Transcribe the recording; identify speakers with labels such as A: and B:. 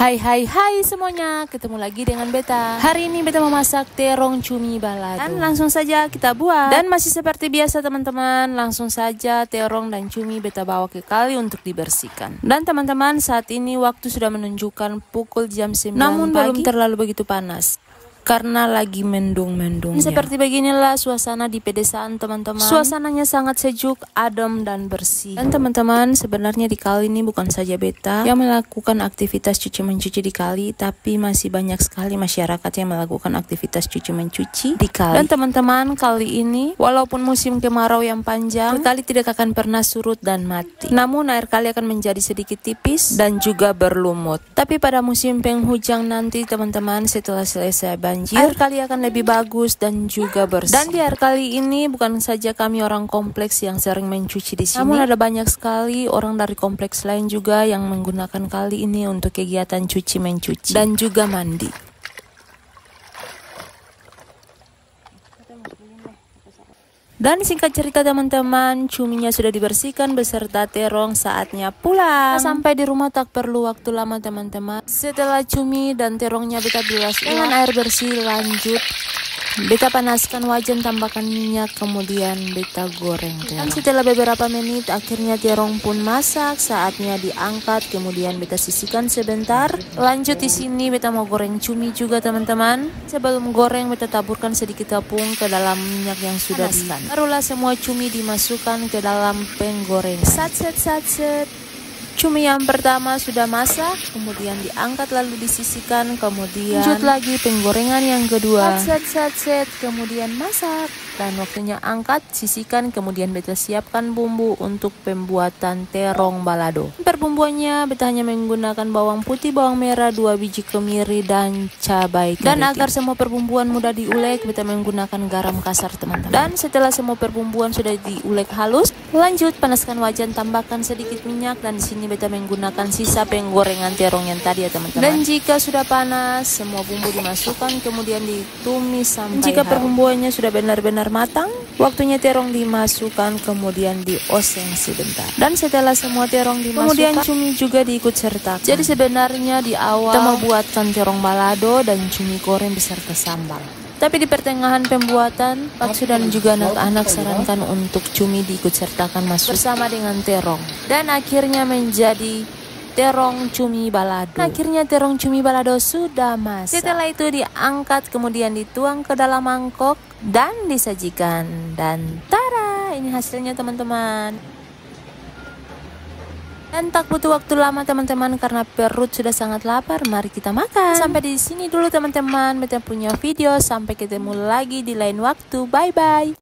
A: Hai semuanya, ketemu lagi dengan Beta. Hari ini Beta memasak terong cumi balado. Dan langsung saja kita buat. Dan masih seperti biasa teman-teman, langsung saja terong dan cumi Beta bawa ke kali untuk dibersihkan. Dan teman-teman, saat ini waktu sudah menunjukkan pukul jam 9
B: namun
A: pagi.
B: belum
A: terlalu begitu panas karena lagi mendung-mendung. Seperti beginilah suasana di pedesaan teman-teman. Suasananya sangat sejuk, adem dan bersih. Dan teman-teman, sebenarnya di kali ini bukan saja Beta yang melakukan aktivitas cuci mencuci di kali, tapi masih banyak sekali masyarakat yang melakukan aktivitas cuci mencuci di kali. Dan teman-teman, kali ini walaupun musim kemarau yang panjang, kali tidak akan pernah surut dan mati. Namun air kali akan menjadi sedikit tipis dan juga berlumut. Tapi pada musim penghujan nanti teman-teman, setelah selesai banjir, air kali akan lebih bagus dan juga bersih. Dan di air kali ini bukan saja kami orang kompleks yang sering mencuci di sini, namun ada banyak sekali orang dari kompleks lain juga yang menggunakan kali ini untuk kegiatan cuci mencuci dan juga mandi. Dan singkat cerita teman-teman, cuminya sudah dibersihkan beserta terong, saatnya pulang. Sampai di rumah tak perlu waktu lama teman-teman. Setelah cumi dan terongnya Beta bilas dengan air bersih, lanjut Beta panaskan wajan, tambahkan minyak, kemudian Beta goreng terong. Dan setelah beberapa menit akhirnya terong pun masak, saatnya diangkat, kemudian Beta sisihkan sebentar. Lanjut di sini Beta mau goreng cumi juga teman-teman. Sebelum goreng Beta taburkan sedikit tepung ke dalam minyak yang sudah dipanaskan. Barulah semua cumi dimasukkan ke dalam penggoreng. Satset. Cumi yang pertama sudah masak, kemudian diangkat lalu disisihkan, kemudian lanjut lagi penggorengan yang kedua. Set, kemudian masak. Dan waktunya angkat, sisihkan, kemudian Beta siapkan bumbu untuk pembuatan terong balado. Perbumbuannya Beta hanya menggunakan bawang putih, bawang merah, 2 biji kemiri, dan cabai keriting. Dan agar semua perbumbuan mudah diulek, Beta menggunakan garam kasar teman-teman. Dan setelah semua perbumbuan sudah diulek halus, lanjut panaskan wajan, tambahkan sedikit minyak, dan di sini Beta menggunakan sisa penggorengan terong yang tadi ya teman-teman. Dan jika sudah panas, semua bumbu dimasukkan, kemudian ditumis sampai jika perbumbuannya sudah benar-benar matang, waktunya terong dimasukkan, kemudian dioseng sebentar. Dan setelah semua terong dimasukkan, kemudian cumi juga diikut sertakan. Jadi sebenarnya di awal kita mau buatkan terong balado dan cumi goreng beserta sambal. Tapi di pertengahan pembuatan, Pak Su dan juga anak-anak sarankan untuk cumi diikut sertakan masuk bersama dengan terong. Dan akhirnya menjadi terong cumi balado. Akhirnya terong cumi balado sudah masak. Setelah itu diangkat, kemudian dituang ke dalam mangkok dan disajikan. Dan tada, ini hasilnya teman-teman. Dan tak butuh waktu lama teman-teman karena perut sudah sangat lapar. Mari kita makan. Sampai di sini dulu teman-teman. Beta punya video. Sampai ketemu lagi di lain waktu. Bye bye.